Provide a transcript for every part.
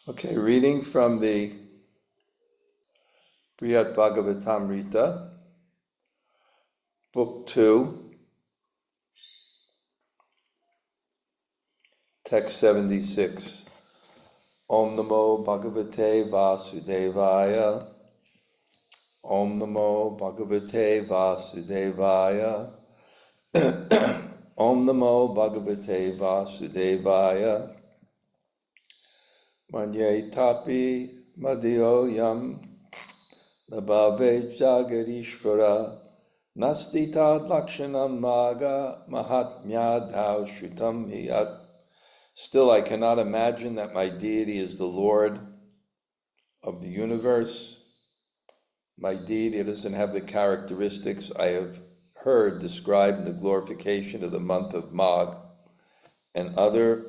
Okay, reading from the Bṛhad-bhāgavatāmṛta, Book 2, Text 76. Om Namo Bhagavate Vasudevaya. Om Namo Bhagavate Vasudevaya. Om Namo Bhagavate Vasudevaya. Manye thāpi madīyo yam bhavej jagad-īśvaraḥ nāsti tal-lakṣaṇaṁ māhātmyādau śrutaṁ. Still, I cannot imagine that my deity is the Lord of the universe. My deity doesn't have the characteristics I have heard described in the glorification of the month of Māgha and other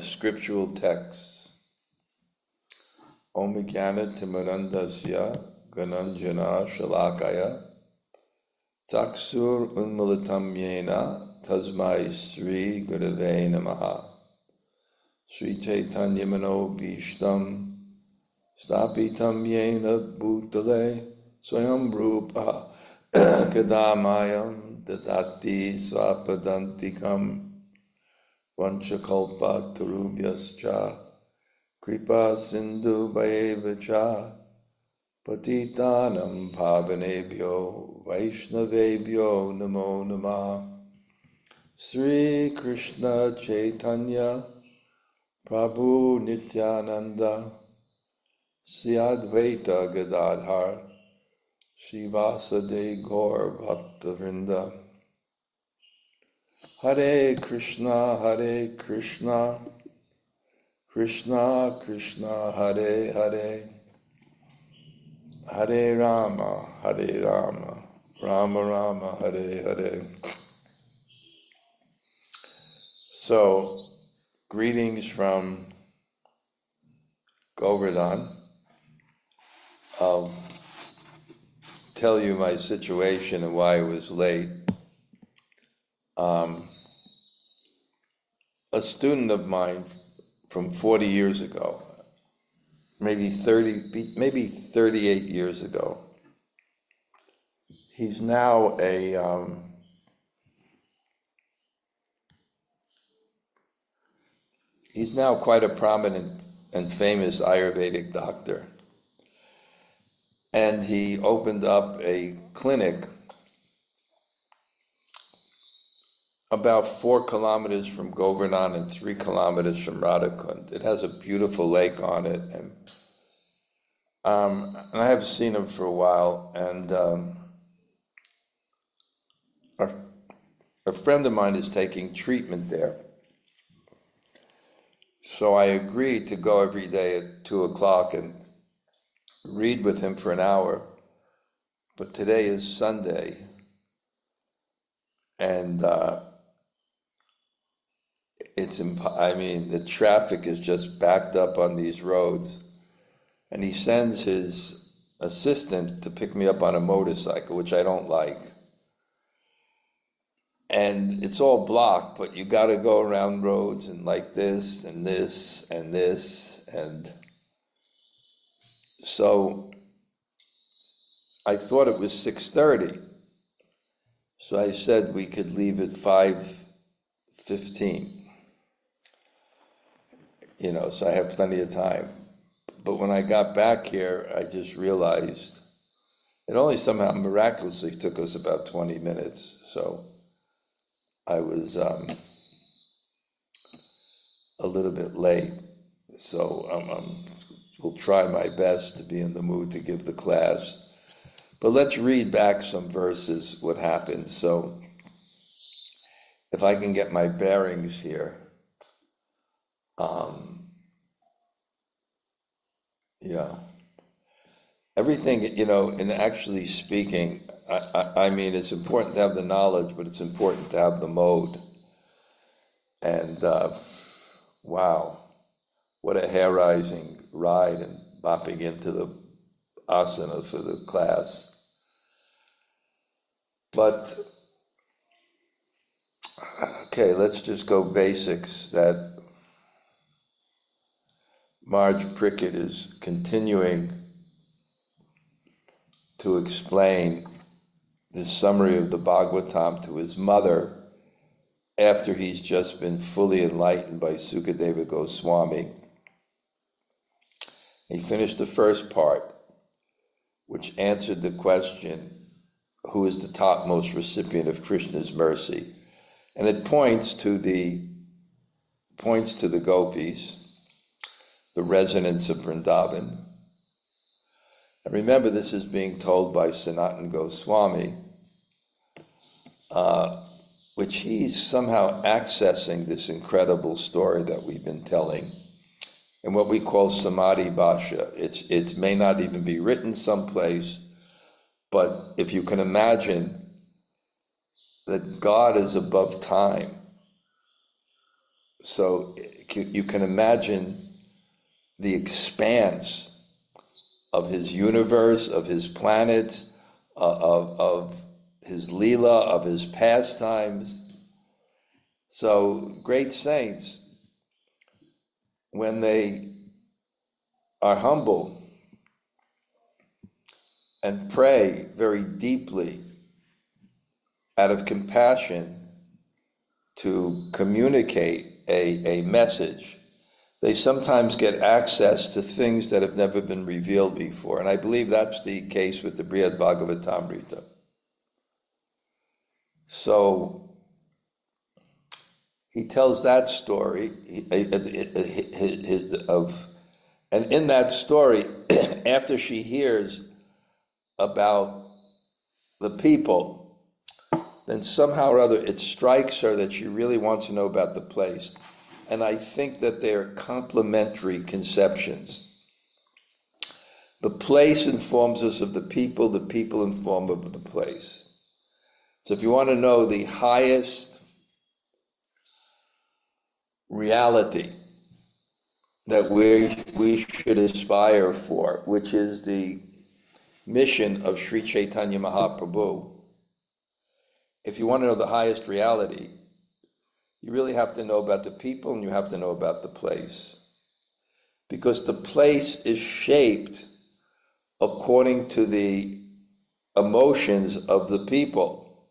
scriptural texts. Om Jnana-timirandasya gananjana shalakaya taksur unmilitam yena tasmai Sri Gurave Namaha. Sri Chaitanya Mano Bhishtam Stapitam Yena Bhutale Swayam Rupa Kadamayam Dadati Swapadantikam Vanchakalpa Tarubhyascha Kripa Sindhu Bhayevacha Patitanam Pavanebhyo Vaishnavebhyo Namo Namah. Sri Krishna Chaitanya Prabhu Nityananda Sri Advaita Gadadhar Srivasade Gaur Bhaktavrinda. Hare Krishna, Krishna Krishna, Hare Hare, Hare Rama, Rama Rama, Hare Hare. So, greetings from Govardhan. I'll tell you my situation and why I was late. A student of mine from 40 years ago, maybe 38 years ago, he's now quite a prominent and famous Ayurvedic doctor. And he opened up a clinic about 4 kilometers from Govardhan and 3 kilometers from Radhakund. It has a beautiful lake on it, and I haven't seen him for a while. And a friend of mine is taking treatment there, so I agreed to go every day at 2:00 and read with him for an hour. But today is Sunday, and the traffic is just backed up on these roads, and he sends his assistant to pick me up on a motorcycle, which I don't like. And it's all blocked, but you got to go around roads and like this and this and this. And so I thought it was 6:30. So I said we could leave at 5:15. So I have plenty of time. But when I got back here, I just realized it only somehow miraculously took us about 20 minutes. So I was a little bit late. So will try my best to be in the mood to give the class. But let's read back some verses, what happened. So if I can get my bearings here. Everything, in actually speaking, it's important to have the knowledge, but it's important to have the mode. And wow, what a hair-raising ride and bopping into the asana for the class. But, okay, let's just go basics. That Marge Prickett is continuing to explain this summary of the Bhagavatam to his mother after he's just been fully enlightened by Sukadeva Goswami. He finished the first part, which answered the question, who is the topmost recipient of Krishna's mercy? And it points to the gopis, the residents of Vrindavan. And remember, this is being told by Sanatana Goswami, which he's somehow accessing this incredible story that we've been telling in what we call Samadhi Bhasha. It may not even be written someplace, but if you can imagine that God is above time, so you can imagine the expanse of his universe, of his planets, of his Leela, of his pastimes. So great saints, when they are humble and pray very deeply out of compassion to communicate a message, they sometimes get access to things that have never been revealed before. And I believe that's the case with the Bṛhad-bhāgavatāmṛta. So he tells that story and in that story, after she hears about the people, then somehow or other it strikes her that she really wants to know about the place. And I think that they're complementary conceptions. The place informs us of the people inform of the place. So if you want to know the highest reality that we should aspire for, which is the mission of Sri Chaitanya Mahaprabhu, if you want to know the highest reality, you really have to know about the people and you have to know about the place. Because the place is shaped according to the emotions of the people.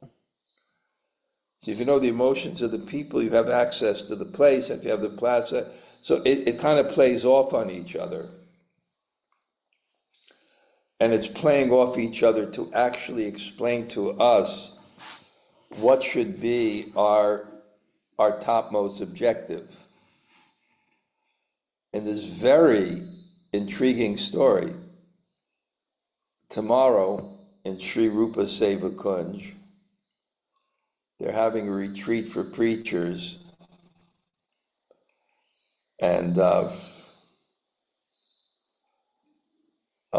So if you know the emotions of the people, you have access to the place. If you have the plaza, so it kind of plays off on each other. And it's playing off each other to actually explain to us what should be our topmost objective. In this very intriguing story, tomorrow in Sri Rupa Seva Kunj, they're having a retreat for preachers, and I'll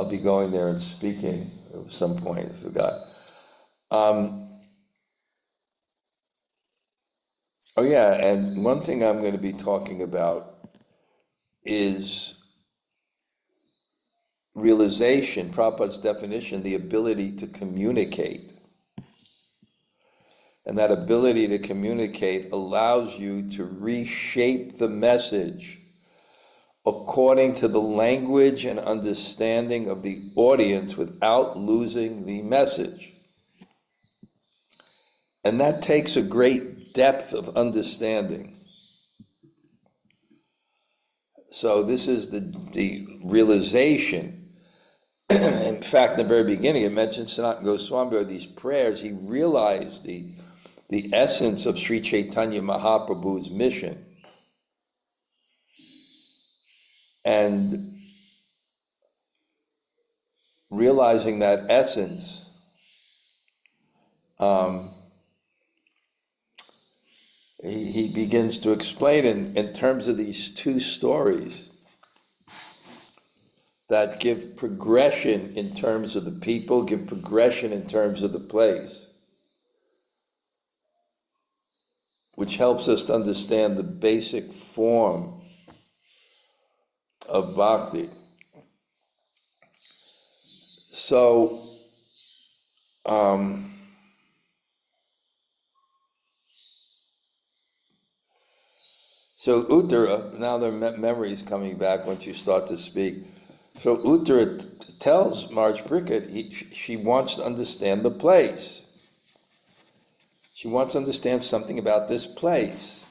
be going there and speaking at some point, I forgot. Oh yeah, and one thing I'm going to be talking about is realization, Prabhupada's definition, the ability to communicate. And that ability to communicate allows you to reshape the message according to the language and understanding of the audience without losing the message. And that takes a great depth of understanding. So this is the realization. In fact, in the very beginning, it mentioned Sanatana Goswami, or these prayers, he realized the essence of Sri Chaitanya Mahaprabhu's mission. And realizing that essence, he begins to explain in terms of these two stories that give progression in terms of the people, give progression in terms of the place, which helps us to understand the basic form of bhakti. So, So Uttara, now their memories coming back once you start to speak. So Uttara tells Maharaj Bṛhad she wants to understand the place. She wants to understand something about this place,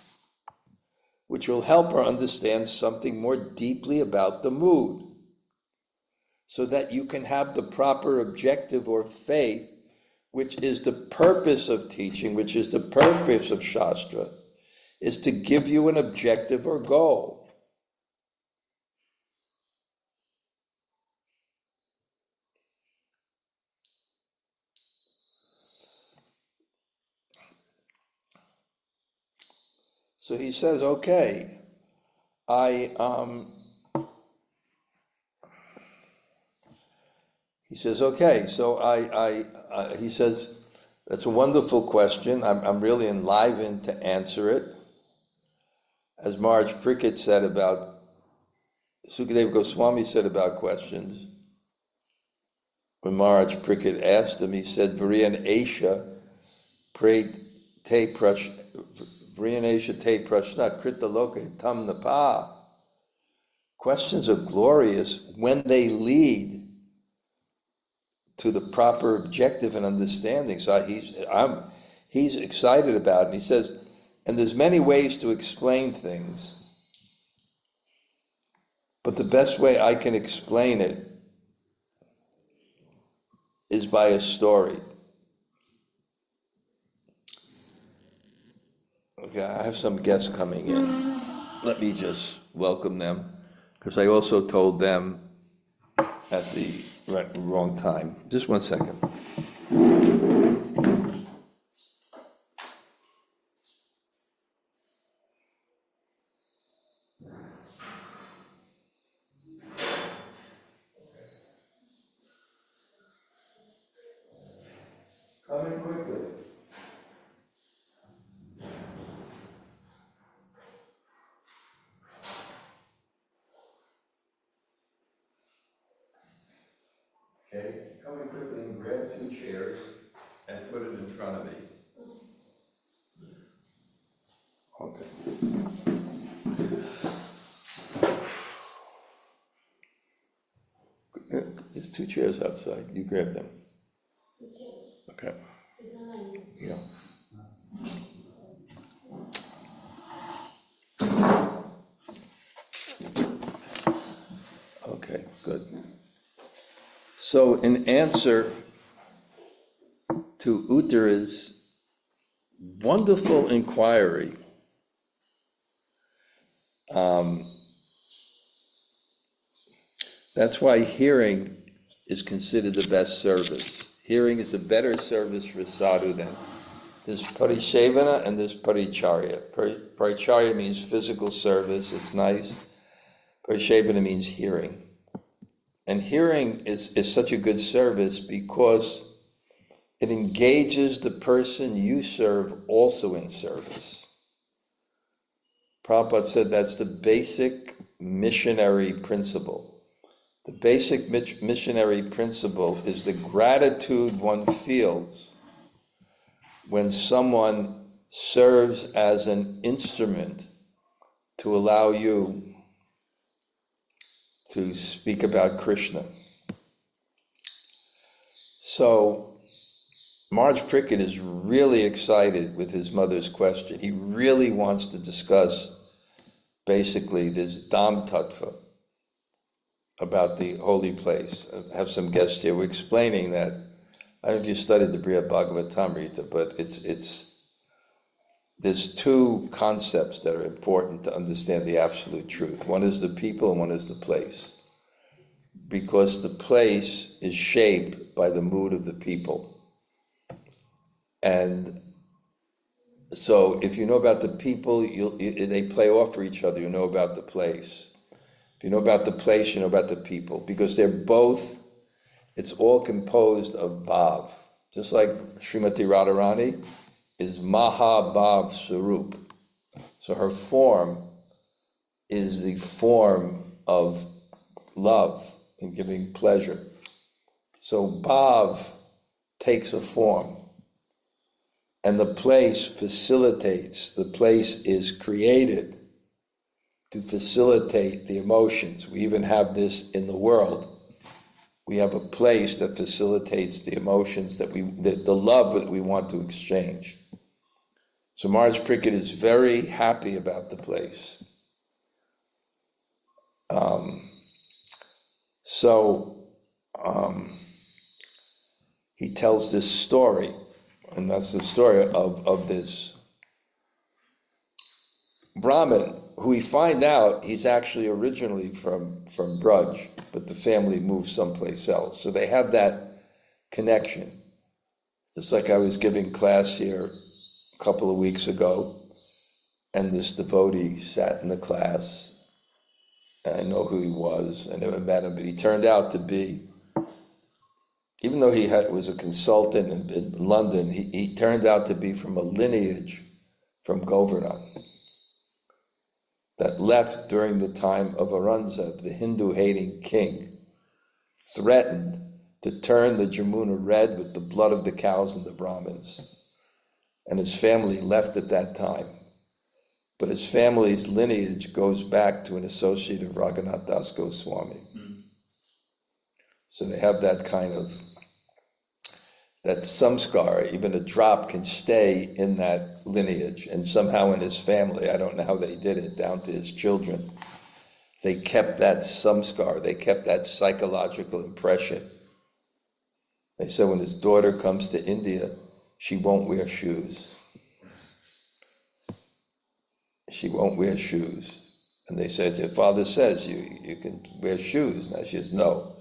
which will help her understand something more deeply about the mood, so that you can have the proper objective or faith, which is the purpose of teaching, which is the purpose of Shastra, is to give you an objective or goal. So he says, okay, he says, okay, so he says, that's a wonderful question. I'm really enlivened to answer it. As Maharaj Bṛhad said about, Sukadeva Goswami said about questions, when Maharaj Bṛhad asked him, he said, Vriyan Esha te prashna krita loka tam napa. Questions are glorious when they lead to the proper objective and understanding. So he's excited about it. And he says, and there's many ways to explain things, but the best way I can explain it is by a story. Okay, I have some guests coming in. Let me just welcome them, because I also told them at the wrong time. Just 1 second. Come in quickly. Okay, come in quickly and grab 2 chairs and put it in front of me. Okay. There's 2 chairs outside. You grab them. Okay. Yeah. Okay, good. So in answer to Uttara's wonderful inquiry, that's why hearing is considered the best service. Hearing is a better service for sadhu than there's parishevana and there's paricharya. Paricharya means physical service, it's nice. Parishevana means hearing. And hearing is such a good service because it engages the person you serve also in service. Prabhupada said that's the basic missionary principle. The basic missionary principle is the gratitude one feels when someone serves as an instrument to allow you to speak about Krishna. So Maharaj Bṛhad is really excited with his mother's question. He really wants to discuss basically this Dham Tattva about the holy place. I have some guests here. We're explaining that. I don't know if you studied the Bṛhad-bhāgavatāmṛta, but there's 2 concepts that are important to understand the absolute truth. One is the people and one is the place. Because the place is shaped by the mood of the people. And so if you know about the people, they play off for each other, you know about the place. If you know about the place, you know about the people. Because they're both, it's all composed of bhav. Just like Srimati Radharani is Mahabhav Sarup. So her form is the form of love and giving pleasure. So bhav takes a form. And the place facilitates, the place is created to facilitate the emotions. We even have this in the world. We have a place that facilitates the emotions the love that we want to exchange. So Maharaj Parikshit is very happy about the place. He tells this story, and that's the story of this Brahmin, who we find out he's actually originally from Braj, but the family moved someplace else. So they have that connection. Just like I was giving class here a couple of weeks ago, and this devotee sat in the class, and I know who he was. I never met him, but he turned out to be, even though he was a consultant in London, he turned out to be from a lineage from Govardhan that left during the time of Aurangzeb, the Hindu-hating king, threatened to turn the Jamuna red with the blood of the cows and the Brahmins. And his family left at that time. But his family's lineage goes back to an associate of Raghunath Das Goswami. So they have that kind of, that samskara, even a drop can stay in that lineage. And somehow in his family, I don't know how they did it, down to his children, they kept that samskara, they kept that psychological impression. They said when his daughter comes to India, she won't wear shoes. She won't wear shoes. And they said, your father says you can wear shoes. Now she says, no.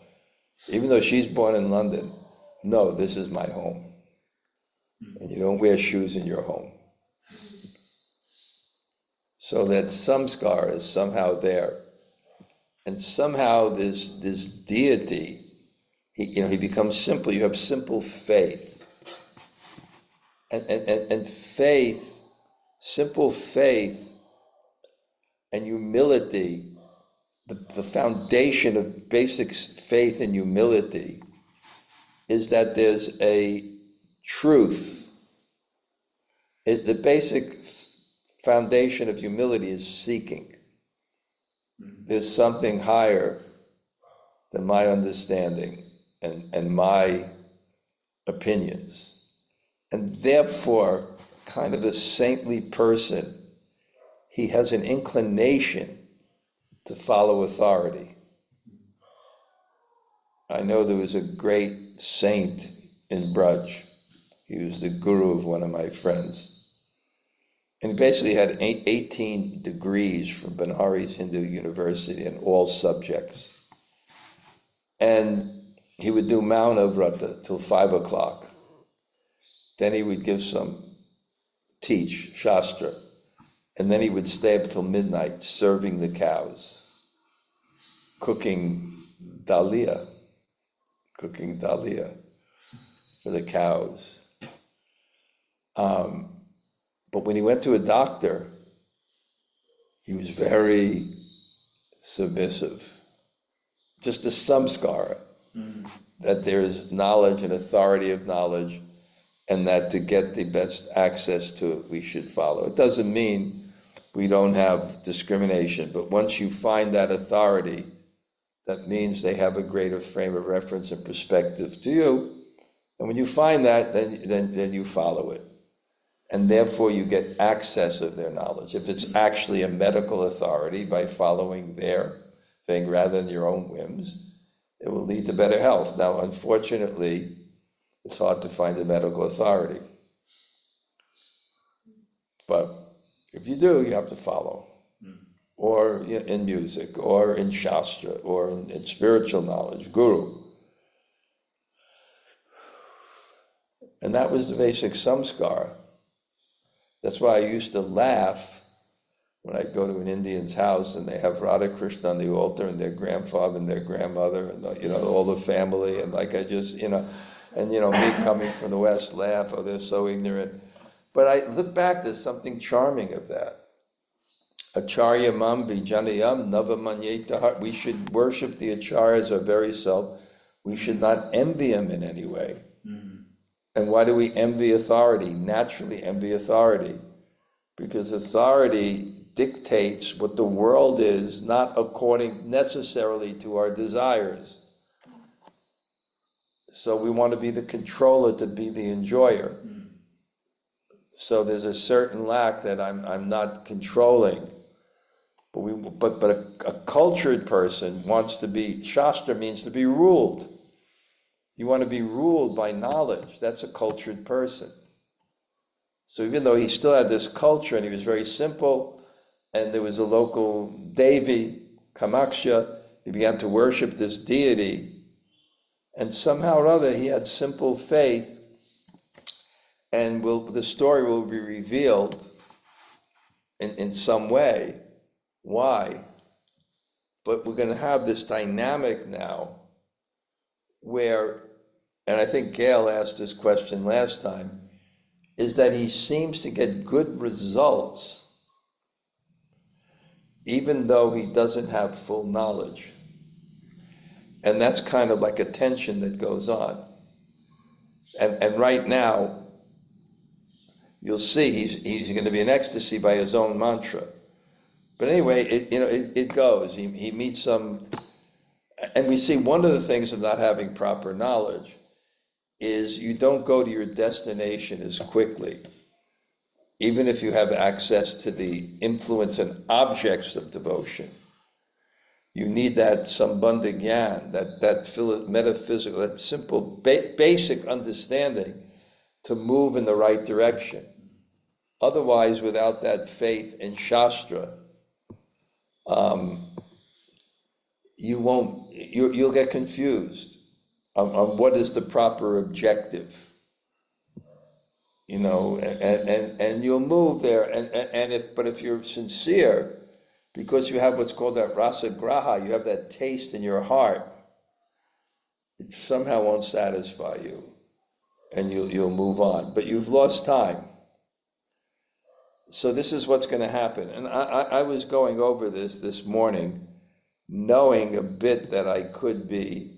Even though she's born in London, no, this is my home. And you don't wear shoes in your home. So that samskara is somehow there. And somehow this deity, he becomes simple. You have simple faith. And faith, simple faith and humility, the foundation of basic faith and humility is that there's a truth. The basic foundation of humility is seeking. There's something higher than my understanding and my opinions. And therefore, kind of a saintly person, he has an inclination to follow authority. I know there was a great saint in Braj. He was the guru of one of my friends. And he basically had 18 degrees from Benares Hindu University in all subjects. And he would do Māhātmyādau till 5 o'clock. Then he would teach Shastra. And then he would stay up till midnight serving the cows, cooking dalia for the cows. But when he went to a doctor, he was very submissive. Just a samskara, that there's knowledge and authority of knowledge, and that to get the best access to it, we should follow. It doesn't mean we don't have discrimination, but once you find that authority, that means they have a greater frame of reference and perspective to you. And when you find that, then you follow it. And therefore you get access of their knowledge. If it's actually a medical authority, by following their thing rather than your own whims, it will lead to better health. Now, unfortunately, it's hard to find a medical authority. But if you do, you have to follow. Or in music, or in Shastra, or in spiritual knowledge, guru. And that was the basic samskara. That's why I used to laugh when I go to an Indian's house and they have Radha Krishna on the altar and their grandfather and their grandmother and all the family, and like I just, me coming from the West laugh, oh, they're so ignorant. But I look back, there's something charming of that. Acharya mam vijanayam nava manye tahar. We should worship the acharyas, our very self. We should not envy them in any way. And why do we envy authority? Naturally envy authority. Because authority dictates what the world is, not according necessarily to our desires. So we want to be the controller, to be the enjoyer. So there's a certain lack that I'm not controlling. But a cultured person wants to be, Shastra means to be ruled. You want to be ruled by knowledge. That's a cultured person. So even though he still had this culture and he was very simple, and there was a local Devi, Kamaksha, he began to worship this deity, and somehow or other he had simple faith, and the story will be revealed in some way. Why? But we're going to have this dynamic now where, and I think Gail asked this question last time, is that he seems to get good results even though he doesn't have full knowledge. And that's kind of like a tension that goes on. And right now, you'll see he's going to be in ecstasy by his own mantra. But anyway, it goes. He meets some, and we see one of the things of not having proper knowledge is you don't go to your destination as quickly, even if you have access to the influence and objects of devotion. You need that sambandha gyan, that metaphysical, that simple, basic understanding to move in the right direction. Otherwise, without that faith in Shastra, you'll get confused on what is the proper objective, and you'll move there. But if you're sincere, because you have what's called that rasa graha, you have that taste in your heart, it somehow won't satisfy you, and you'll move on. But you've lost time. So this is what's going to happen. And I was going over this morning, knowing a bit that I could be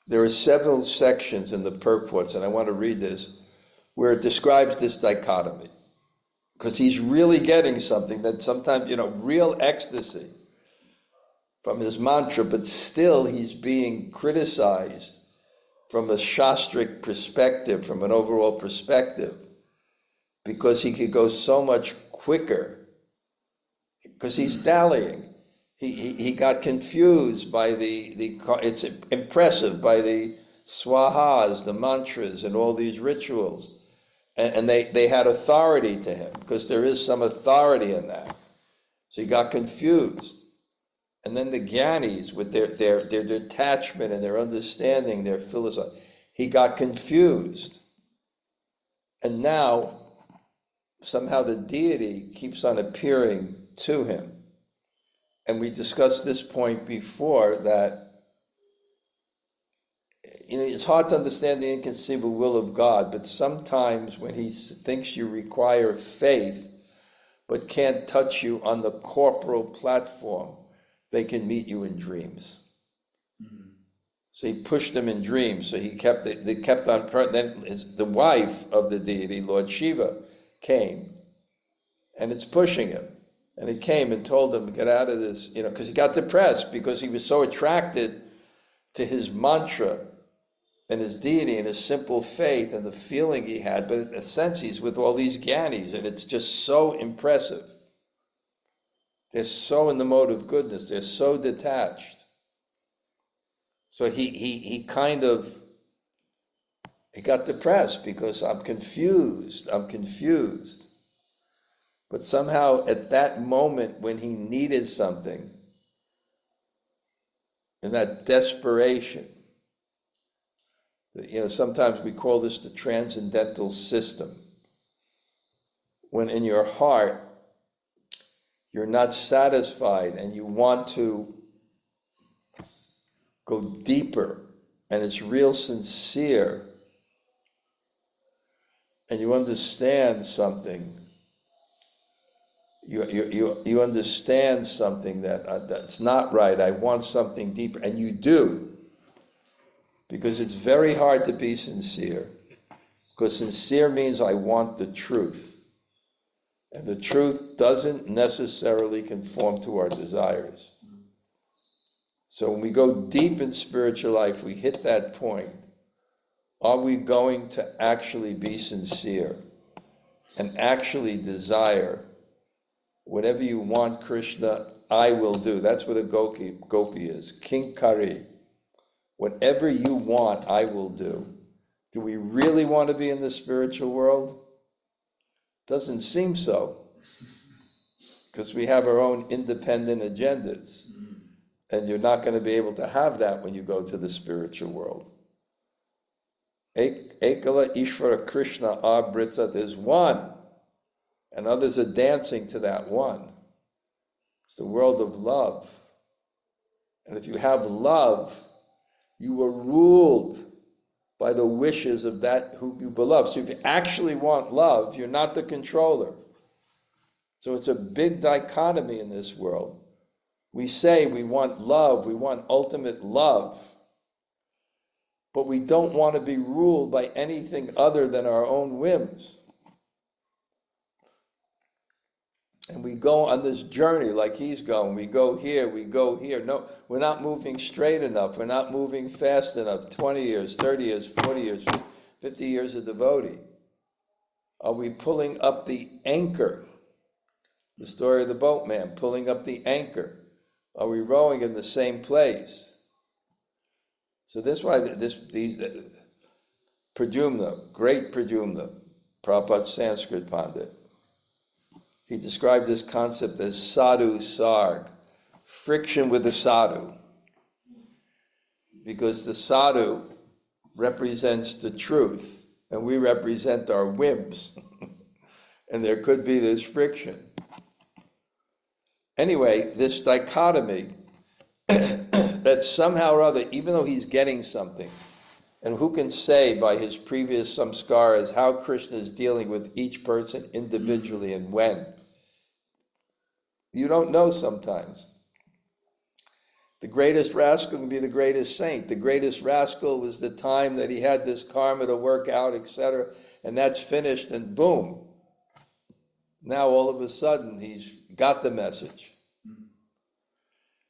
there are several sections in the purports, and I want to read this, where it describes this dichotomy, because he's really getting something that sometimes, real ecstasy from his mantra, but still he's being criticized from a shastric perspective, from an overall perspective, because he could go so much quicker, because he's dallying. He got confused by it's impressive, by the swahas, the mantras, and all these rituals. And they had authority to him, because there is some authority in that. So he got confused. And then the Gyanis, with their detachment and their understanding, their philosophy, he got confused. And now, somehow the deity keeps on appearing to him. And we discussed this point before, that it's hard to understand the inconceivable will of God, but sometimes when he thinks you require faith, but can't touch you on the corporal platform, they can meet you in dreams. Mm-hmm. So he pushed them in dreams. So they kept on. Then the wife of the deity, Lord Shiva, came, and it's pushing him. And he came and told him to get out of this, because he got depressed, because he was so attracted to his mantra and his deity and his simple faith and the feeling he had. But in a sense, he's with all these Gyanis, and it's just so impressive. They're so in the mode of goodness. They're so detached. So he got depressed, because I'm confused. But somehow at that moment when he needed something, in that desperation, sometimes we call this the transcendental system. When in your heart, you're not satisfied and you want to go deeper, and it's real sincere, and you understand something. You understand something that's not right. I want something deeper, and you do, because it's very hard to be sincere. Because sincere means I want the truth. And the truth doesn't necessarily conform to our desires. So when we go deep in spiritual life, we hit that point. Are we going to actually be sincere and actually desire whatever you want, Krishna, I will do? That's what a gopi is. Kinkari. Whatever you want, I will do. Do we really want to be in the spiritual world? Doesn't seem so. Because we have our own independent agendas. And you're not going to be able to have that when you go to the spiritual world. Ekala Ishvara Krishna Bṛhad-bhāgavatāmṛta, there's one. And others are dancing to that one. It's the world of love. And if you have love, you are ruled by the wishes of that whom you beloved. So if you actually want love, you're not the controller. So it's a big dichotomy in this world. We say we want love, we want ultimate love, but we don't want to be ruled by anything other than our own whims. And we go on this journey like he's going. We go here, we go here. No, we're not moving straight enough. We're not moving fast enough. 20 years, 30 years, 40 years, 50 years of devotee. Are we pulling up the anchor? The story of the boatman, pulling up the anchor. Are we rowing in the same place? So that's why these Pradyumna, great Pradyumna, Prabhupada's Sanskrit Pandit, he described this concept as sadhu sarg, friction with the sadhu. Because the sadhu represents the truth, and we represent our whims. And there could be this friction. Anyway, this dichotomy, that somehow or other, even though he's getting something, and who can say by his previous samskaras how Krishna is dealing with each person individually and when? You don't know sometimes. The greatest rascal can be the greatest saint. The greatest rascal was the time that he had this karma to work out, etc., and that's finished, and boom. Now all of a sudden he's got the message.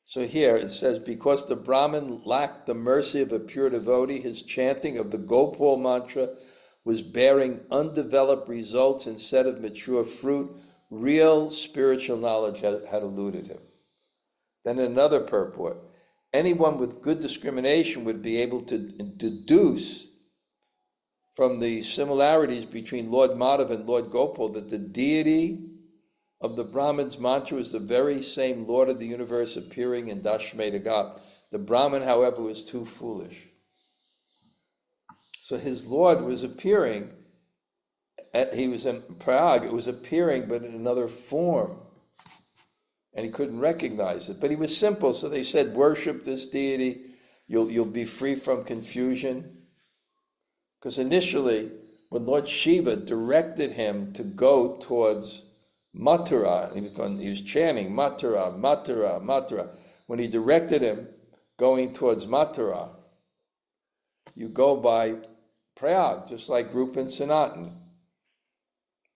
So here it says, because the Brahmin lacked the mercy of a pure devotee, his chanting of the Gopal mantra was bearing undeveloped results instead of mature fruit. Real spiritual knowledge had eluded him. Then another purport, anyone with good discrimination would be able to deduce from the similarities between Lord Madhava and Lord Gopal that the deity of the Brahman's mantra was the very same Lord of the universe appearing in Dashmeta Ghat. The Brahman, however, was too foolish. So his Lord was appearing, he was in Prague, it was appearing but in another form. And he couldn't recognize it. But he was simple, so they said, worship this deity, you'll be free from confusion. Because initially, when Lord Shiva directed him to go towards Mathura, he was chanting Mathura, Mathura, Mathura. When he directed him going towards Mathura, you go by Prayag, just like Rupa and Sanatan.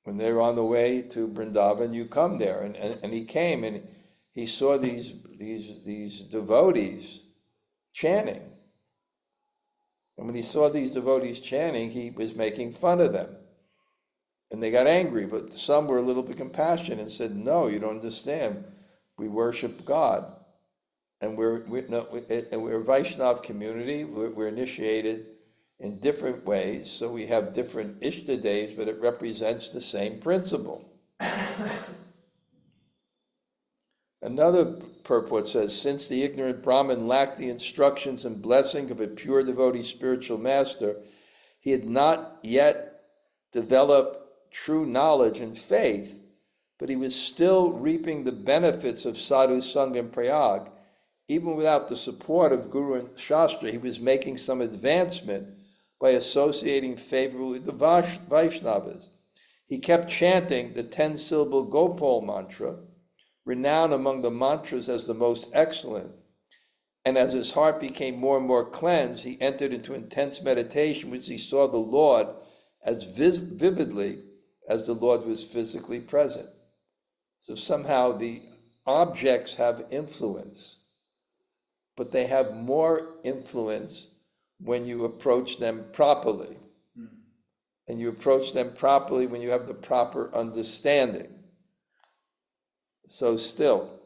When they were on the way to Vrindavan, you come there, and he came and he saw these devotees chanting. And when he saw these devotees chanting, he was making fun of them. And they got angry, but some were a little bit compassionate and said, no, you don't understand. We worship God. And we're a Vaishnav community. We're initiated in different ways. So we have different Ishta days, but it represents the same principle. Another purport says, since the ignorant Brahmin lacked the instructions and blessing of a pure devotee spiritual master, he had not yet developed true knowledge and faith, but he was still reaping the benefits of sadhu sanga and prayag. Even without the support of Guru and Shastra, he was making some advancement by associating favorably with the Vaishnavas. He kept chanting the 10-syllable Gopal mantra, renowned among the mantras as the most excellent. And as his heart became more and more cleansed, he entered into intense meditation, which he saw the Lord as vividly as the Lord was physically present. So somehow the objects have influence, but they have more influence when you approach them properly. And you approach them properly when you have the proper understanding. So still,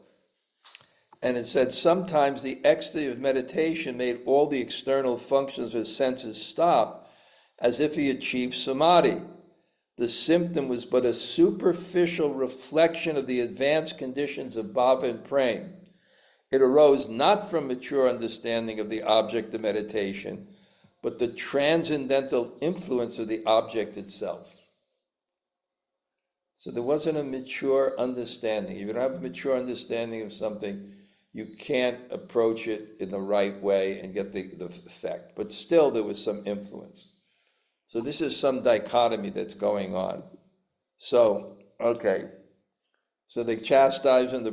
and it said sometimes the ecstasy of meditation made all the external functions of his senses stop, as if he achieved samadhi. The symptom was but a superficial reflection of the advanced conditions of bhava and prema. It arose not from mature understanding of the object of meditation, but the transcendental influence of the object itself. So there wasn't a mature understanding. If you don't have a mature understanding of something, you can't approach it in the right way and get the effect. But still, there was some influence. So this is some dichotomy that's going on. So, okay. So they chastised him. The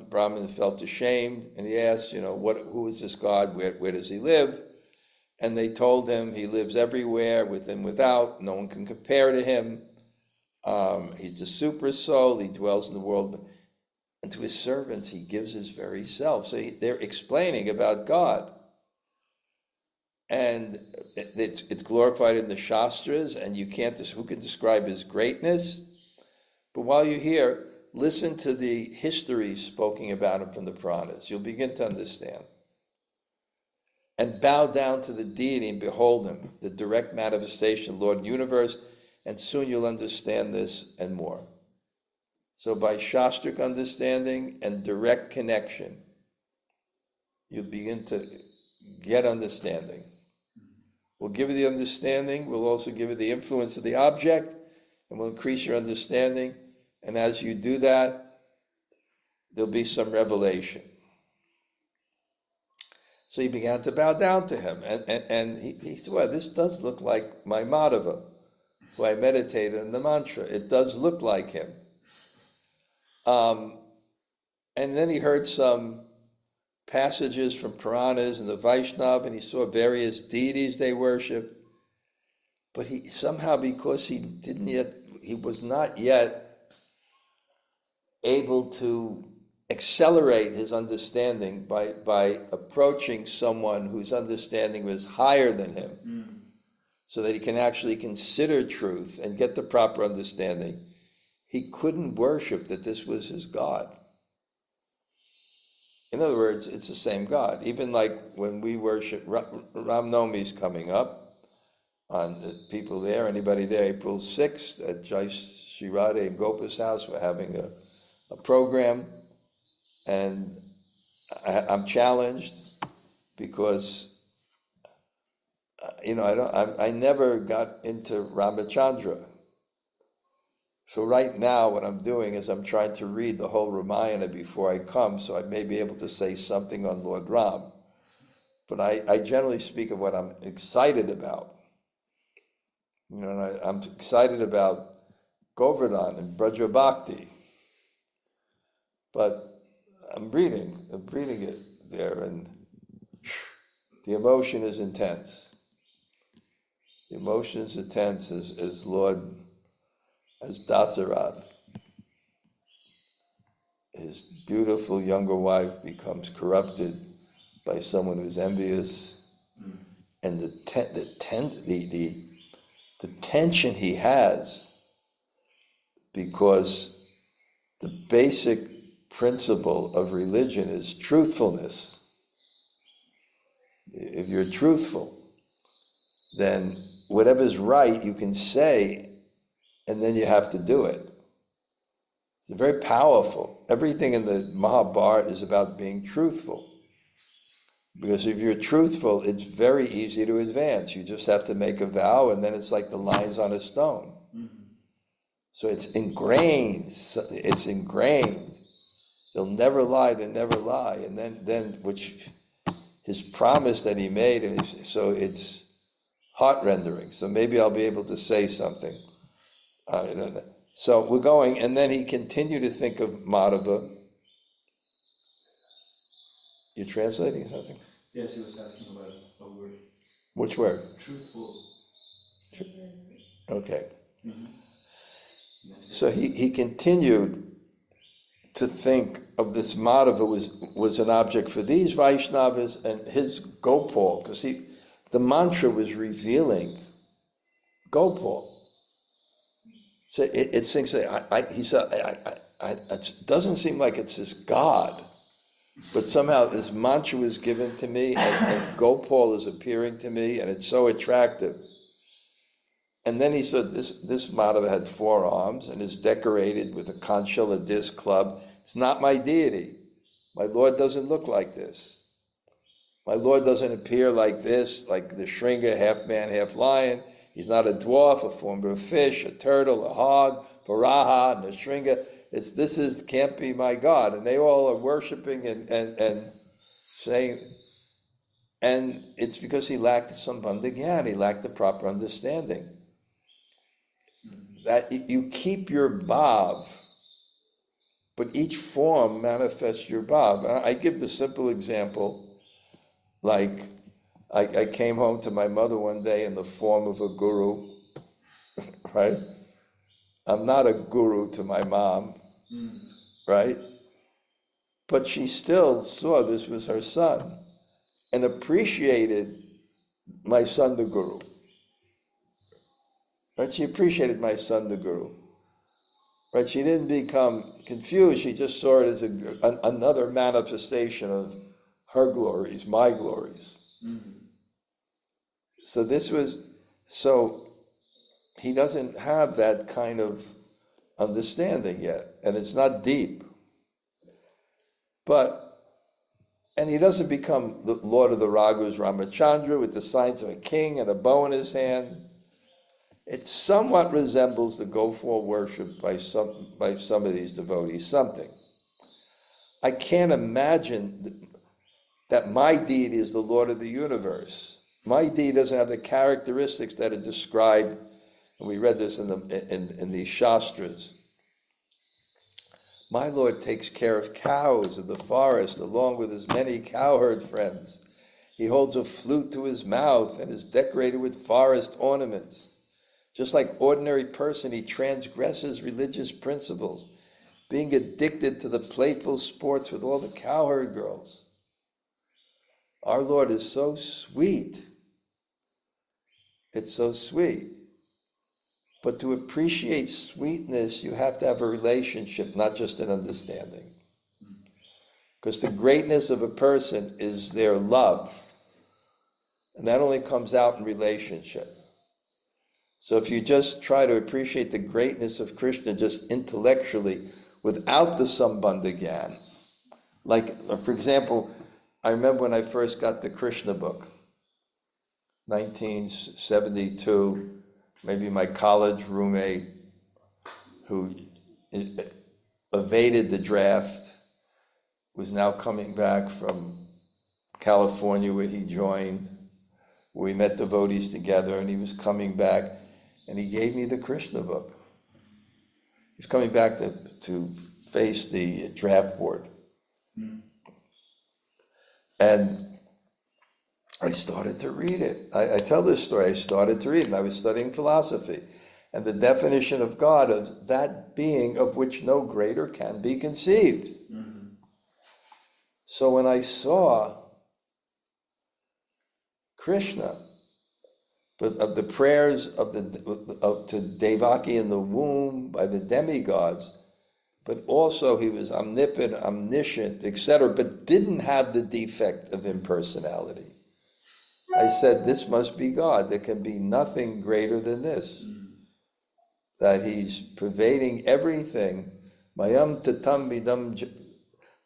Brahmin felt ashamed, and he asked, who is this God? Where does he live? And they told him he lives everywhere, within, without. No one can compare to him. He's the super soul. He dwells in the world. And to his servants, he gives his very self. So they're explaining about God. And it's glorified in the Shastras, and who can describe his greatness? But while you're here, listen to the history spoken about him from the Puranas. You'll begin to understand. And bow down to the deity and behold him, the direct manifestation of the Lord of the universe, and soon you'll understand this and more. So by Shastric understanding and direct connection, you'll begin to get understanding. We'll give you the understanding, we'll also give you the influence of the object, and we'll increase your understanding. And as you do that, there'll be some revelation. So he began to bow down to him, and he said, well, this does look like my Madhava, who I meditated in the mantra. It does look like him. And then he heard some passages from Puranas and the Vaishnava, and he saw various deities they worship. But he somehow, because he was not yet able to accelerate his understanding by approaching someone whose understanding was higher than him, so that he can actually consider truth and get the proper understanding. He couldn't worship that this was his God. In other words, it's the same God. Even like when we worship, Ram Nomi's coming up, on the people there, anybody there, April 6th at Jai Shri Radha and Gopa's house, we're having a program. And I'm challenged because, I never got into Ramachandra. So right now what I'm doing is I'm trying to read the whole Ramayana before I come, so I may be able to say something on Lord Ram. But I generally speak of what I'm excited about. And I'm excited about Govardhan and Braja Bhakti. But I'm reading it there, and the emotion is intense. The emotion is intense as Dasarath, his beautiful younger wife becomes corrupted by someone who's envious, and the tension he has, because the basic principle of religion is truthfulness. If you're truthful, then whatever's right you can say, and then you have to do it. It's very powerful. Everything in the Mahabharata is about being truthful. Because if you're truthful, it's very easy to advance. You just have to make a vow, and then it's like the lines on a stone. So it's ingrained. They'll never lie, they never lie. And then which his promise that he made, so it's heart-rendering. So maybe I'll be able to say something. So we're going, and then he continued to think of Madhava. You're translating something? Yes, he was asking about a word. Which word? Truthful. Okay. So he continued to think of this Madhava was an object for these Vaishnavas and his Gopal, because the mantra was revealing Gopal. So it thinks that he said, it doesn't seem like it's this God, but somehow this mantra was given to me, and Gopal is appearing to me, and it's so attractive. And then he said, this Madhava had 4 arms and is decorated with a conchal, a disc club. It's not my deity. My Lord doesn't look like this. My Lord doesn't appear like this, like the Shringa, half man, half lion. He's not a dwarf, a form of a fish, a turtle, a hog, Varaha, and a Shringa. This can't be my God. And they all are worshiping and saying, and it's because he lacked Sambandha Gyan, he lacked the proper understanding. That you keep your bhav, but each form manifests your bhav. I give the simple example, like I came home to my mother one day in the form of a guru, right? I'm not a guru to my mom, right? But she still saw this was her son and appreciated my son, the guru. Right? She appreciated my son, the guru. Right? She didn't become confused. She just saw it as another manifestation of her glories, my glories. Mm-hmm. So he doesn't have that kind of understanding yet, and it's not deep. And he doesn't become the Lord of the Raghus, Ramachandra, with the signs of a king and a bow in his hand. It somewhat resembles the Gopal worship by some of these devotees, something. I can't imagine that my deity is the Lord of the universe. My deity doesn't have the characteristics that are described, and we read this in the Shastras. My Lord takes care of cows in the forest along with his many cowherd friends. He holds a flute to his mouth and is decorated with forest ornaments. Just like ordinary person, he transgresses religious principles, being addicted to the playful sports with all the cowherd girls. Our Lord is so sweet. It's so sweet. But to appreciate sweetness, you have to have a relationship, not just an understanding. Because the greatness of a person is their love. And that only comes out in relationship. So if you just try to appreciate the greatness of Krishna just intellectually, without the Sambandha Gyan, like, for example, I remember when I first got the Krishna book, 1972, maybe my college roommate who evaded the draft was now coming back from California where he joined, where we met devotees together, and he was coming back and he gave me the Krishna book. He was coming back to face the draft board. And I started to read it. I tell this story. I started to read it, and I was studying philosophy. And the definition of God of that being of which no greater can be conceived. Mm-hmm. So when I saw Krishna, but of the prayers to Devaki in the womb by the demigods, but also he was omnipotent, omniscient, etc., but didn't have the defect of impersonality. I said, this must be God. There can be nothing greater than this. That he's pervading everything. Mayam tatam idam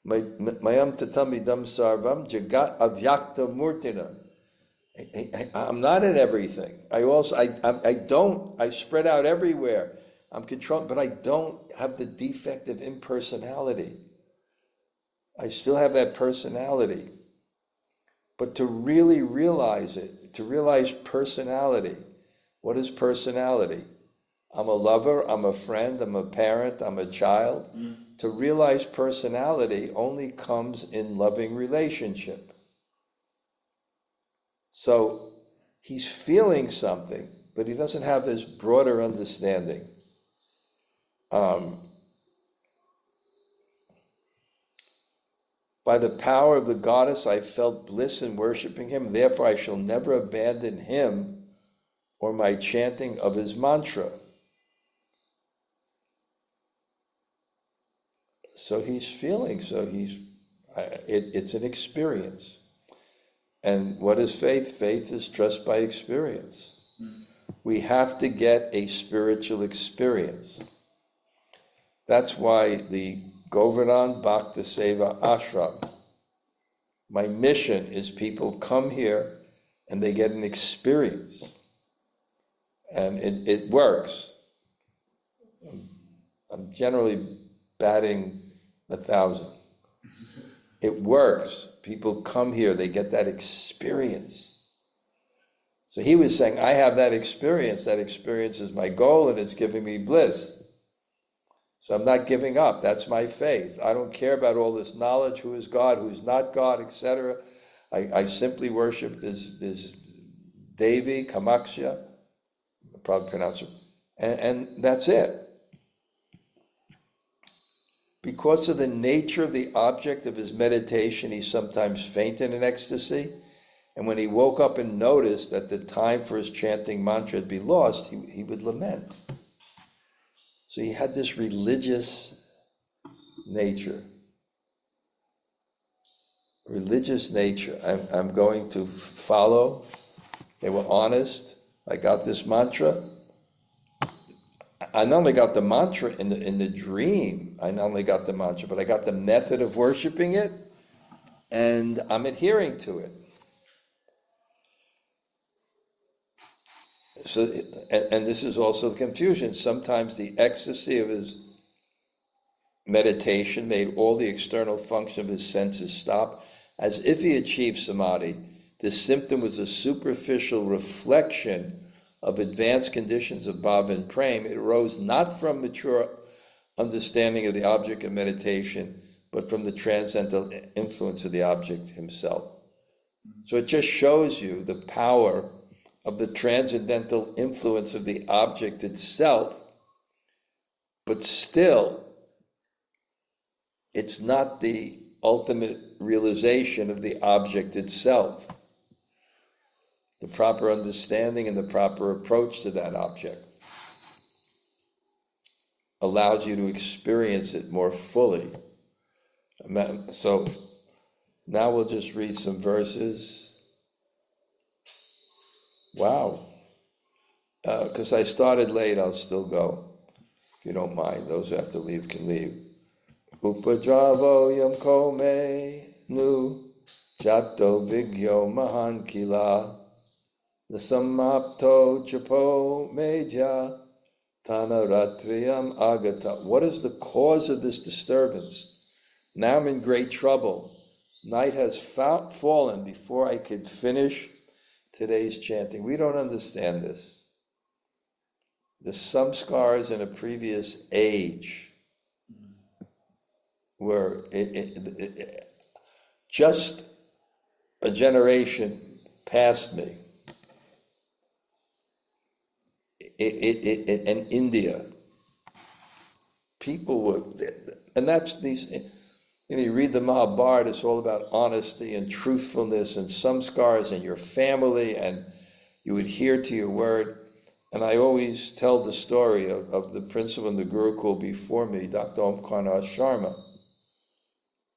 sarvam jagat avyakta murtina. I'm not in everything. I spread out everywhere. I'm controlled, but I don't have the defect of impersonality. I still have that personality. But to really realize it, to realize personality, what is personality? I'm a lover, I'm a friend, I'm a parent, I'm a child. To realize personality only comes in loving relationship. So he's feeling something, but he doesn't have this broader understanding. By the power of the goddess, I felt bliss in worshiping him. Therefore, I shall never abandon him or my chanting of his mantra. So he's feeling, it's an experience. And what is faith? Faith is trust by experience. We have to get a spiritual experience. That's why the Govardhan Bhakta Seva Ashram, my mission is people come here and they get an experience. And it works. I'm generally batting 1,000. It works. People come here, they get that experience. So he was saying, I have that experience. That experience is my goal and it's giving me bliss. So I'm not giving up. That's my faith. I don't care about all this knowledge, who is God, who's not God, etc. I simply worship this Devi, Kamaksha, I'll probably pronounce it, and that's it. Because of the nature of the object of his meditation, he sometimes fainted in ecstasy. And when he woke up and noticed that the time for his chanting mantra had been lost, he would lament. So he had this religious nature. Religious nature. I'm going to follow. They were honest. I got this mantra. I not only got the mantra in the dream, I not only got the mantra, but I got the method of worshiping it, and I'm adhering to it. So, and this is also the confusion. Sometimes the ecstasy of his meditation made all the external function of his senses stop, as if he achieved samadhi. This symptom was a superficial reflection of advanced conditions of bhava and prema. It arose not from mature understanding of the object of meditation, but from the transcendental influence of the object himself. So it just shows you the power of the transcendental influence of the object itself, but still, it's not the ultimate realization of the object itself. The proper understanding and the proper approach to that object allows you to experience it more fully. So now we'll just read some verses. Wow. Because I started late, I'll still go. If you don't mind, those who have to leave can leave. Upadravo yamko me nu jato vigyo mahan kila nasamapto japo meja tanaratriyam agata. What is the cause of this disturbance? Now I'm in great trouble. Night has fallen before I could finish today's chanting. We don't understand this. The samskars in a previous age were just a generation past me. In India, people were, and that's these. You read the Mahabharata, it's all about honesty and truthfulness and samskars and your family, and you adhere to your word. And I always tell the story of the principal in the Gurukul before me, Dr. Omkarnath Sharma.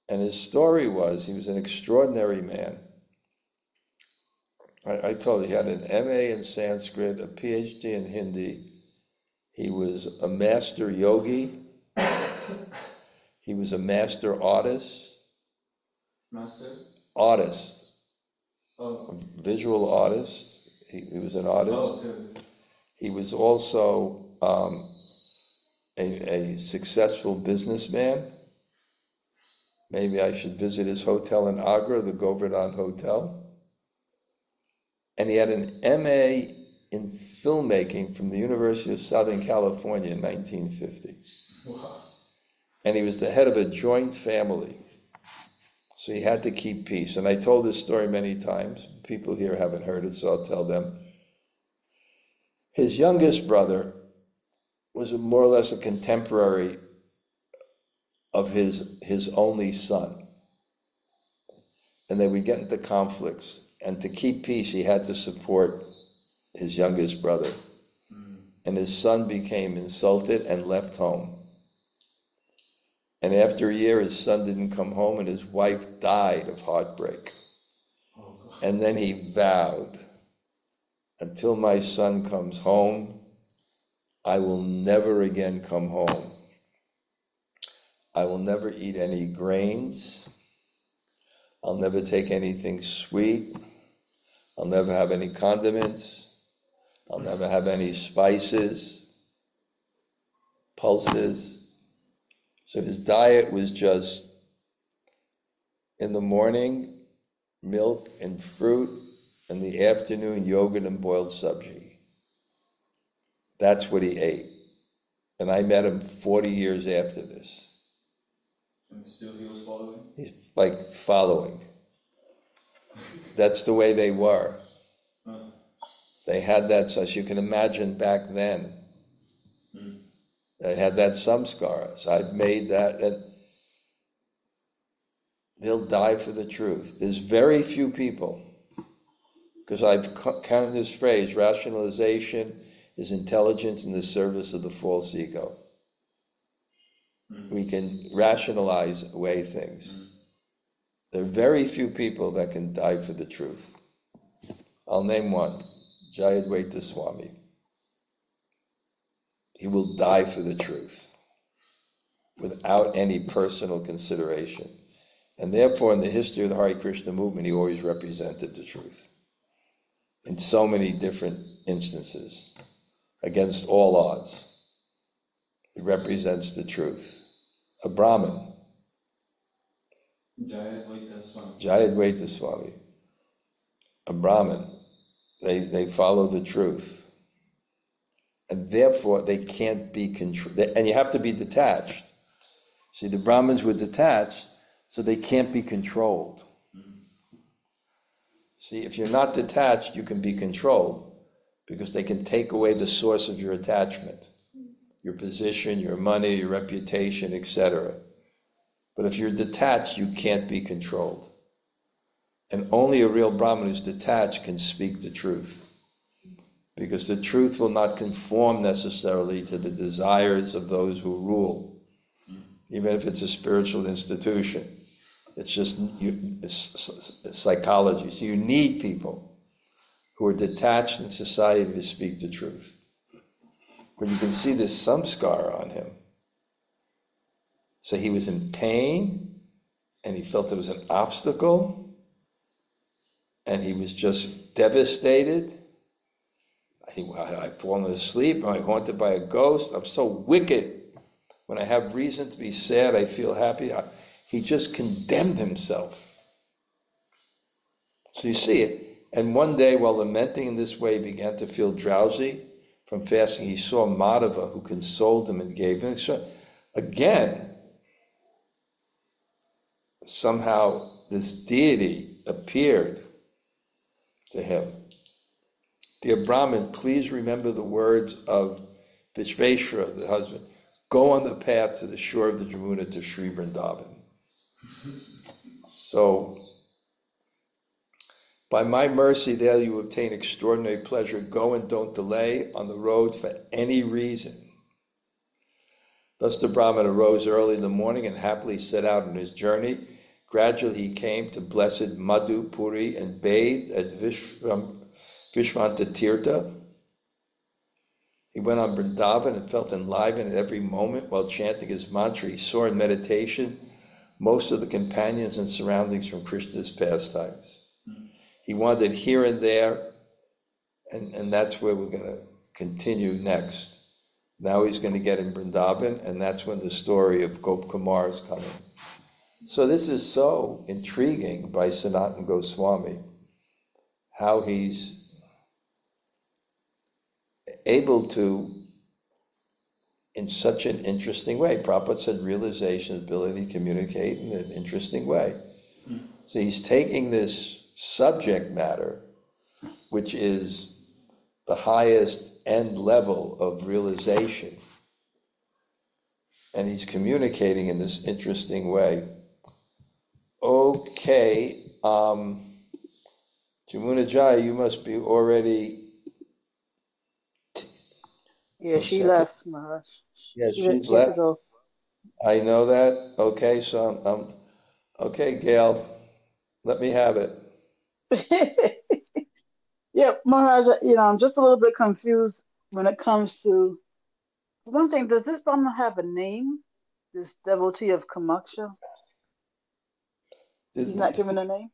And his story was, he was an extraordinary man. I told you, he had an MA in Sanskrit, a PhD in Hindi. He was a master yogi. He was a master artist. Master? Artist. Oh. A visual artist. He was an artist. Oh, okay. He was also a successful businessman. Maybe I should visit his hotel in Agra, the Govardhan Hotel. And he had an MA in filmmaking from the University of Southern California in 1950. Wow. And he was the head of a joint family. So he had to keep peace. And I told this story many times. People here haven't heard it, so I'll tell them. His youngest brother was more or less a contemporary of his only son. And they would get into conflicts. And to keep peace, he had to support his youngest brother. And his son became insulted and left home. And after a year, his son didn't come home, and his wife died of heartbreak. And then he vowed, until my son comes home, I will never again come home. I will never eat any grains. I'll never take anything sweet. I'll never have any condiments. I'll never have any spices, pulses. So his diet was just, in the morning, milk and fruit, in the afternoon, yogurt and boiled sabji. That's what he ate. And I met him 40 years after this. And still he was following? He's like following. That's the way they were. They had that, so you can imagine back then, they had that samskara. So I've made that, and they'll die for the truth. There's very few people, because I've counted this phrase, rationalization is intelligence in the service of the false ego. We can rationalize away things. There are very few people that can die for the truth. I'll name one, Jagad-īśvaraḥ Swami. He will die for the truth without any personal consideration. And therefore, in the history of the Hare Krishna movement, he always represented the truth in so many different instances, against all odds. He represents the truth. A Brahmin, Jagad-īśvaraḥ Swami, a Brahmin, they follow the truth. And therefore, they can't be controlled. And you have to be detached. See, the Brahmins were detached, so they can't be controlled. See, if you're not detached, you can be controlled, because they can take away the source of your attachment, your position, your money, your reputation, etc. But if you're detached, you can't be controlled. And only a real Brahmin who's detached can speak the truth, because the truth will not conform necessarily to the desires of those who rule, even if it's a spiritual institution. It's just it's psychology. So you need people who are detached in society to speak the truth. But you can see this samskara on him. So he was in pain, and he felt there was an obstacle, and he was just devastated. I've fallen asleep, I'm haunted by a ghost, I'm so wicked. When I have reason to be sad, I feel happy. He just condemned himself. So you see it. And one day, while lamenting in this way, he began to feel drowsy from fasting. He saw Madhava, who consoled him and gave him. So again, somehow this deity appeared to him. Dear Brahmin, please remember the words of Vishveshwara, the husband. Go on the path to the shore of the Jamuna to Sri Vrindavan. So, by my mercy there you obtain extraordinary pleasure. Go and don't delay on the road for any reason. Thus the Brahmin arose early in the morning and happily set out on his journey. Gradually he came to blessed Madhupuri and bathed at Vishvantatirtha. He went on Vrindavan and felt enlivened at every moment while chanting his mantra. He saw in meditation most of the companions and surroundings from Krishna's pastimes. He wandered here and there, and that's where we're going to continue next. Now he's going to get in Vrindavan, and that's when the story of Gop Kumar is coming. So this is so intriguing by Sanatana Goswami, how he's able to, in such an interesting way. Prabhupada said realization, ability to communicate in an interesting way. So he's taking this subject matter, which is the highest end level of realization. And he's communicating in this interesting way. Okay, Jamuna Jai, you must be already. Yeah, she left, Maharaj. Yeah, she she's had to left. go. I know that. Okay, so okay, Gail, let me have it. Yeah, Maharaj, I'm just a little bit confused when it comes to, for one thing, does this Brahma have a name? This devotee of Kamaksha? He's not given a name?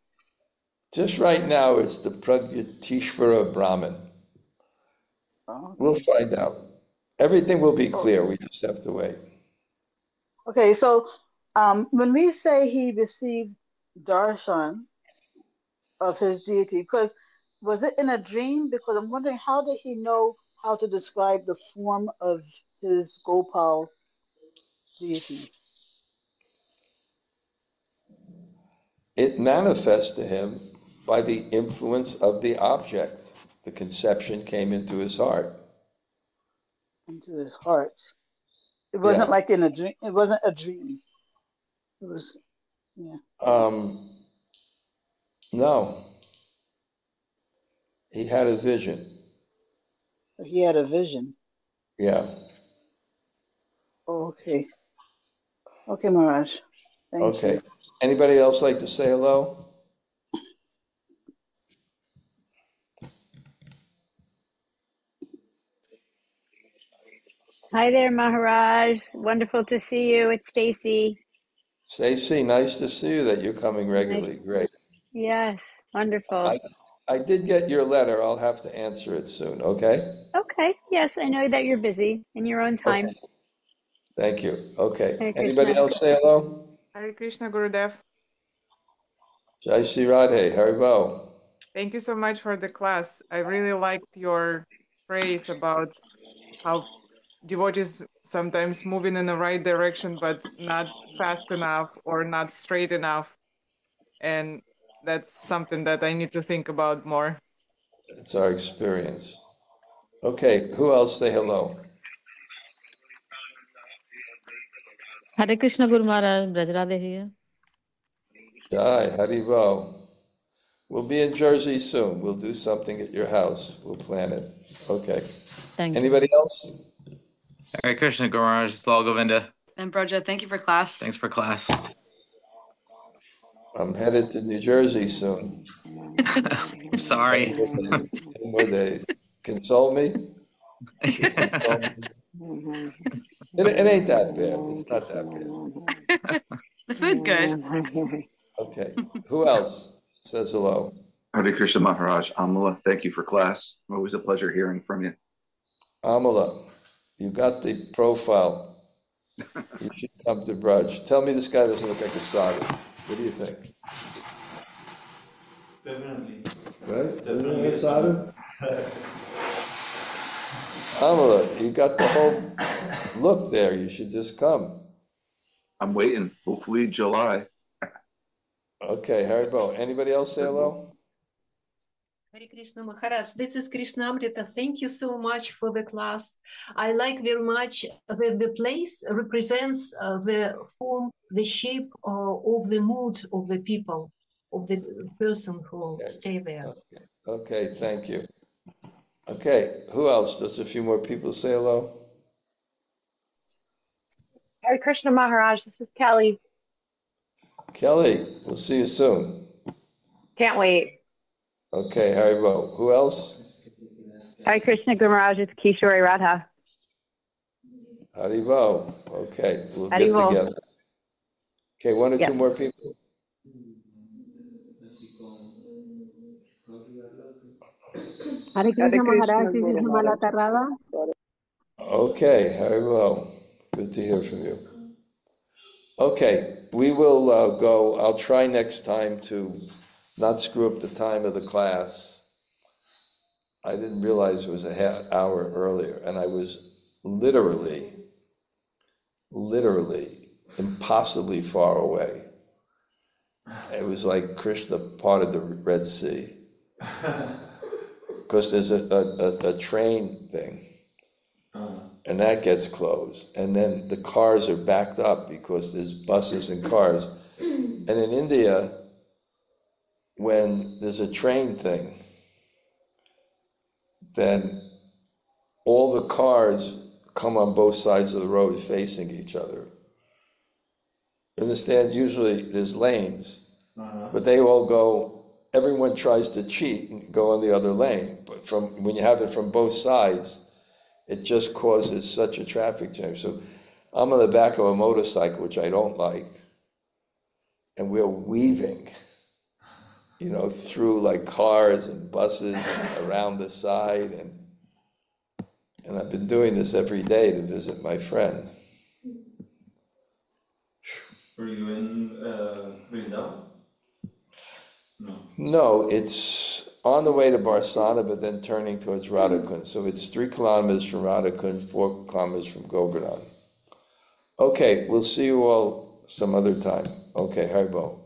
Just right now, it's the Bṛhad-bhāgavatāmṛta Brahmin. Oh, okay. We'll find out. Everything will be clear. We just have to wait. Okay, so when we say he received darshan of his deity, because was it in a dream? Because I'm wondering, how did he know how to describe the form of his Gopal deity? It manifests to him by the influence of the object. The conception came into his heart. Into his heart. It wasn't like in a dream. It wasn't a dream. It was, yeah. No. He had a vision. He had a vision. Yeah. Okay. Okay, Maharaj. Thank you. Anybody else like to say hello? Hi there, Maharaj. Wonderful to see you. It's Stacy. Stacy, nice to see you that you're coming regularly. Nice. Great. Yes, wonderful. I did get your letter. I'll have to answer it soon, okay? Okay. Yes, I know that you're busy in your own time. Okay. Thank you. Okay. Hare Anybody Krishna. else say hello? Hare Krishna, Gurudev. Jai Shri Radhe, Haribo. Thank you so much for the class. I really liked your phrase about how devotees sometimes moving in the right direction, but not fast enough or not straight enough. And that's something that I need to think about more. It's our experience. Okay, who else say hello? Hare Krishna, Guru Maharaj. Bṛhad here. Jai, Haribo. We'll be in Jersey soon. We'll do something at your house. We'll plan it. Okay. Thank you. Anybody else? Hare Krishna, Guru Maharaj. It's all Govinda. And Bṛhad, thank you for class. Thanks for class. I'm headed to New Jersey soon. I'm sorry. 10 more days. Console me? Console me? It ain't that bad. It's not that bad. The food's good. Okay. Who else says hello? Hare Krishna Maharaj. Amala, thank you for class. Always a pleasure hearing from you. Amala, you got the profile. You should come to Braj. Tell me this guy doesn't look like a sadhu. What do you think? Definitely. Right? Definitely a sadhu? Amala, you got the whole look there. You should just come. I'm waiting. Hopefully July. Okay, Haribo. Anybody else say hello? Hare Krishna Maharaj, this is Krishna-katha. Thank you so much for the class. I like very much that the place represents the form, the shape of the mood of the people, of the person who stay there. Okay, thank you. Okay, who else? Just a few more people say hello. Hare Krishna Maharaj, this is Kelly. Kelly, we'll see you soon. Can't wait. Okay, Haribo. Who else? Hare Krishna Guru Maharaj, it's Kishore Radha. Haribo. Okay, we'll get Haribo. together. Okay, one or two more people. Hare Krishna Maharaj, this is Malata Radha. Okay, Haribo. Good to hear from you. Okay, we will go. I'll try next time to not screw up the time of the class. I didn't realize it was a half hour earlier, and I was literally impossibly far away. It was like Krishna parted the Red Sea. because there's a train thing, and that gets closed. And then the cars are backed up because there's buses and cars. And in India, when there's a train thing, then all the cars come on both sides of the road facing each other. Understand? Usually there's lanes, but they all go, everyone tries to cheat and go on the other lane. But when you have it from both sides, it just causes such a traffic jam. So I'm on the back of a motorcycle, which I don't like, and we're weaving, through like cars and buses and around the side. And I've been doing this every day to visit my friend. Were you in Vrindavan? No. No, it's on the way to Barsana, but then turning towards Radhakund. So it's 3 kilometers from Radhakund, 4 kilometers from Govardhan. Okay, we'll see you all some other time. Okay, Haribol.